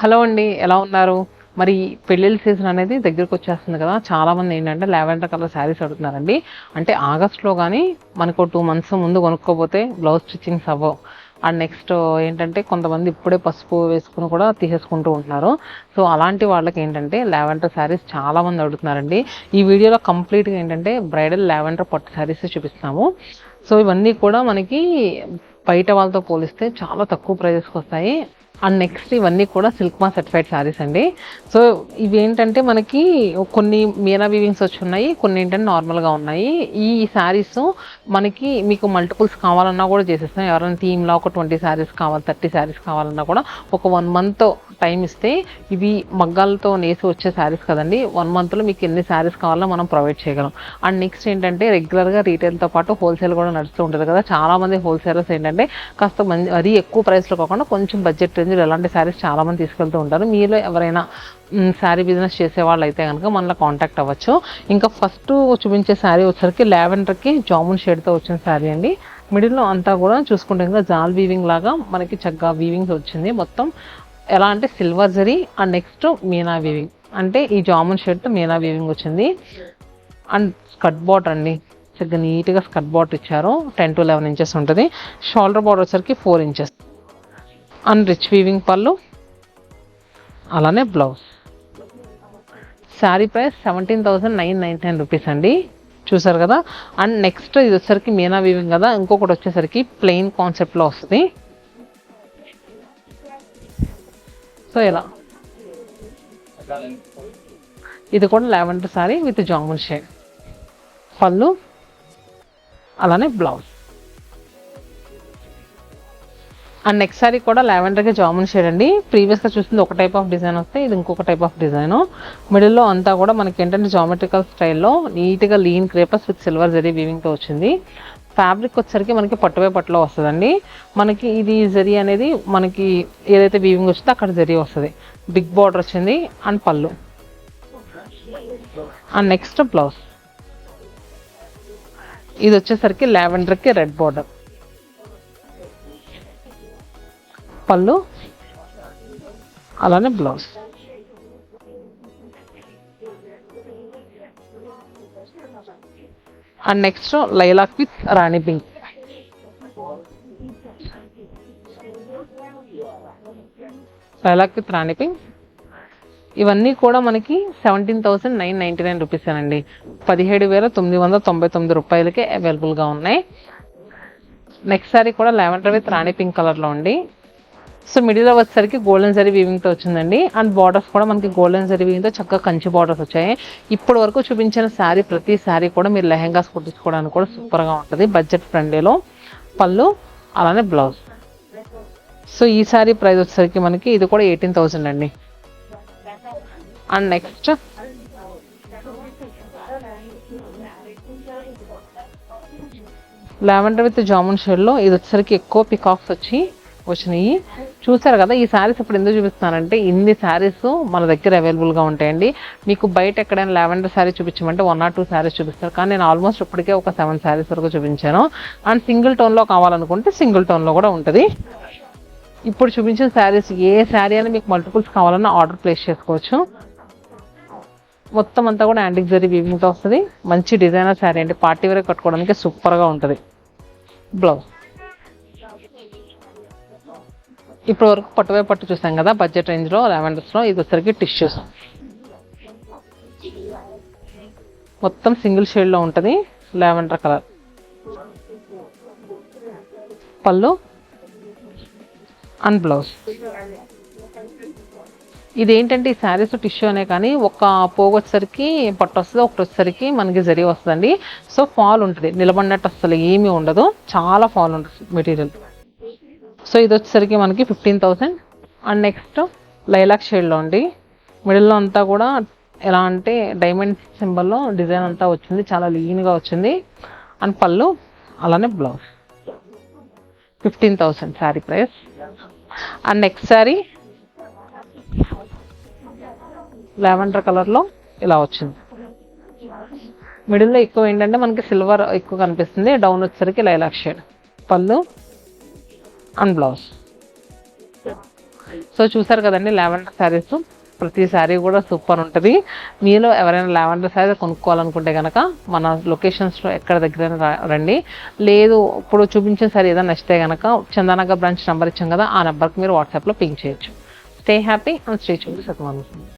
Hello అండి, ఎలా ఉన్నారు? మరి పెళ్ళిళ్ళ సీజన్ అనేది దగ్గరికి వచ్చేస్తుంది కదా. చాలామంది ఏంటంటే లావెండర్ కలర్ శారీస్ అడుగుతున్నారండి. అంటే ఆగస్ట్లో కానీ మనకు 2 మంత్స్ ముందు కొనుక్కోపోతే బ్లౌజ్ స్టిచ్చింగ్స్ అవ్వవు. అండ్ నెక్స్ట్ ఏంటంటే కొంతమంది ఇప్పుడే పసుపు వేసుకుని కూడా తీసేసుకుంటూ ఉంటున్నారు. సో అలాంటి వాళ్ళకి ఏంటంటే లావెండర్ శారీస్ చాలామంది అడుగుతున్నారండి. ఈ వీడియోలో కంప్లీట్గా ఏంటంటే బ్రైడల్ లావెండర్ పట్టు శారీస్ చూపిస్తాము. సో ఇవన్నీ కూడా మనకి బయట వాళ్ళతో పోలిస్తే చాలా తక్కువ ప్రైజెస్కి వస్తాయి. అండ్ నెక్స్ట్ ఇవన్నీ కూడా సిల్క్ మా సర్టిఫైడ్ శారీస్ అండి. సో ఇవి ఏంటంటే మనకి కొన్ని మీనా వీవింగ్స్ వచ్చి ఉన్నాయి, కొన్ని ఏంటంటే నార్మల్గా ఉన్నాయి. ఈ శారీస్ మనకి మీకు మల్టిపుల్స్ కావాలన్నా కూడా చేసేస్తాం. ఎవరైనా థీమ్లో ఒక 20 శారీస్ కావాలి, 30 శారీస్ కావాలన్నా కూడా ఒక 1 మంత్ టైం ఇస్తే, ఇవి మగ్గాలతో నేసి వచ్చే శారీస్ కదండి, 1 మంత్లో మీకు ఎన్ని శారీస్ కావాలో మనం ప్రొవైడ్ చేయగలం. అండ్ నెక్స్ట్ ఏంటంటే రెగ్యులర్గా రీటైల్తో పాటు హోల్సేల్ కూడా నడుస్తూ ఉంటుంది కదా. చాలామంది హోల్సేలర్స్ ఏంటంటే కాస్త మరీ ఎక్కువ ప్రైస్లో కాకుండా కొంచెం బడ్జెట్ రేంజ్లో ఎలాంటి శారీస్ చాలామంది తీసుకెళ్తూ ఉంటారు. మీలో ఎవరైనా శారీ బిజినెస్ చేసే వాళ్ళు అయితే కనుక మనలో కాంటాక్ట్ అవ్వచ్చు. ఇంకా ఫస్ట్ చూపించే శారీ వచ్చేసరికి లావెండర్కి జామున్ షేడ్తో వచ్చిన శారీ అండి. మిడిల్లో అంతా కూడా చూసుకుంటే ఇంకా జాల్ వీవింగ్ లాగా మనకి చక్కగా వీవింగ్స్ వచ్చింది. మొత్తం ఎలా అంటే silver zari and next Meena weaving, అంటే ఈ జామున్ షేడ్తో మీనా వీవింగ్ వచ్చింది. అండ్ స్కర్ట్ బార్డర్ అండి, చక్కగా నీట్గా స్కర్ట్ బార్డర్ ఇచ్చారు. 10 to 11 ఇంచెస్ ఉంటుంది. షోల్డర్ బార్డర్ వచ్చరికి 4 ఇంచెస్. అండ్ రిచ్ వీవింగ్ పళ్ళు, అలానే బ్లౌజ్. శారీ ప్రైస్ 17,999 రూపీస్ అండి. చూసారు కదా. అండ్ నెక్స్ట్ ఇది వచ్చేసరికి మీనా వీవింగ్ కదా, ఇంకొకటి వచ్చేసరికి ప్లెయిన్ కాన్సెప్ట్లో వస్తుంది. సో ఇలా ఇది కూడా lavender sari with jamun shade పళ్ళు, అలానే బ్లౌజ్. అండ్ నెక్స్ట్ శారీ కూడా లావెండర్కి జామున్ షేడ్ అండి. ప్రీవియస్గా చూసింది ఒక టైప్ ఆఫ్ డిజైన్ వస్తే ఇది ఇంకొక టైప్ ఆఫ్ డిజైన్. మిడిల్లో అంతా కూడా మనకి ఏంటంటే జామెట్రికల్ స్టైల్లో నీట్గా lean creepers with silver zari వీవింగ్తో వచ్చింది. ఫ్యాబ్రిక్ వచ్చేసరికి మనకి పట్టువే పట్టులో వస్తుందండి. మనకి ఇది జరీ అనేది మనకి ఏదైతే వీవింగ్ వచ్చిందో అక్కడ జరీ వస్తుంది. బిగ్ బార్డర్ వచ్చింది అండ్ పళ్ళు. And next blouse. ఇది వచ్చేసరికి లావెండర్కి రెడ్ బార్డర్, పళ్ళు, అలానే blouse. And next lilac with Rani pink. Lilac with Rani pink. ఇవన్నీ కూడా మనకి 17,999 రూపీస్ అండి. 17,999 రూపాయలకే అవైలబుల్గా ఉన్నాయి. నెక్స్ట్ సారీ కూడా లావెండర్ విత్ రాణి పింక్ కలర్లో అండి. సో మిడిల్లో వచ్చేసరికి గోల్డెన్ జరీ వీవింగ్తో వచ్చిందండి. అండ్ బార్డర్స్ కూడా మనకి గోల్డెన్ జరీ వీవింగ్తో చక్కగా కంచి బార్డర్స్ వచ్చాయి. ఇప్పటి వరకు చూపించిన శారీ ప్రతి శారీ కూడా మీరు లెహెంగాస్ కుట్టించుకోవడానికి కూడా సూపర్గా ఉంటుంది, బడ్జెట్ ఫ్రెండ్లీలో. పళ్ళు, అలానే బ్లౌజ్. సో ఈ శారీ ప్రైస్ వచ్చేసరికి మనకి ఇది కూడా 18,000 అండి. And next lavender with jamun షేడ్లో ఇది వచ్చేసరికి ఎక్కువ పికాక్స్ వచ్చినాయి. చూసారు కదా. ఈ శారీస్ ఇప్పుడు ఎందుకు చూపిస్తున్నానంటే ఇన్ని శారీస్ మన దగ్గర అవైలబుల్గా ఉంటాయండి. మీకు బయట ఎక్కడైనా లావెండర్ శారీ చూపించమంటే 1 or 2 శారీస్ చూపిస్తారు, కానీ నేను ఆల్మోస్ట్ ఇప్పటికే ఒక 7 శారీస్ వరకు చూపించాను. అండ్ సింగిల్ టోన్లో కావాలనుకుంటే సింగిల్ టోన్లో కూడా ఉంటుంది. ఇప్పుడు చూపించిన శారీస్ ఏ శారీ అని మీకు మల్టిపుల్స్ కావాలన్నా ఆర్డర్ ప్లేస్ చేసుకోవచ్చు. మొత్తం అంతా కూడా యాంటిక్ జరీ వీవింగ్తో వస్తుంది. మంచి డిజైనర్ శారీ అండి, పార్టీ వేర్ కట్టుకోవడానికి సూపర్గా ఉంటుంది. బ్లౌజ్. ఇప్పటి వరకు పట్టువే పట్టు చూసాం కదా బడ్జెట్ రేంజ్లో లావెండర్స్లో. ఇది వచ్చరికి టిష్యూస్ మొత్తం సింగిల్ షేడ్లో ఉంటుంది, లావెండర్ కలర్. పళ్ళు అండ్ బ్లౌజ్. ఇదేంటంటే ఈ శారీస్ టిష్యూ అనే కానీ ఒక పోగు వచ్చేసరికి పట్టు వస్తుంది, ఒకటి వచ్చేసరికి మనకి జరీ వస్తుందండి. సో ఫాల్ ఉంటుంది, నిలబడినట్టు అసలు ఏమీ ఉండదు, చాలా ఫాల్ ఉంటుంది మెటీరియల్. సో ఇది వచ్చేసరికి మనకి 15,000. అండ్ నెక్స్ట్ లైలాక్ షేడ్లో అండి. మిడిల్లో అంతా కూడా ఎలా అంటే డైమండ్ సింబల్లో డిజైన్ అంతా వచ్చింది, చాలా లీన్గా వచ్చింది. అండ్ పళ్ళు, అలానే blouse. 15,000 sari price. And next sari lavender కలర్లో ఇలా వచ్చింది. మిడిల్లో ఎక్కువ ఏంటంటే మనకి సిల్వర్ ఎక్కువ కనిపిస్తుంది, డౌన్ వచ్చేసరికి లైలాక్ షేడ్. పళ్ళు అండ్ బ్లౌజ్. సో చూసారు కదండి లావెండర్ శారీస్, ప్రతి శారీ కూడా సూపర్ ఉంటుంది. మీలో ఎవరైనా లావెండర్ శారీ కొనుక్కోవాలనుకుంటే కనుక మన లొకేషన్స్లో ఎక్కడ దగ్గర రండి. లేదు ఇప్పుడు చూపించిన శారీ ఏదైనా నచ్చితే కనుక చందానగర్ బ్రాంచ్ నెంబర్ ఇచ్చాం కదా, ఆ నెంబర్కి మీరు వాట్సాప్లో పింక్ చేయొచ్చు. స్టే హ్యాపీ అండ్ స్టే చూసి సత్యమానుసం.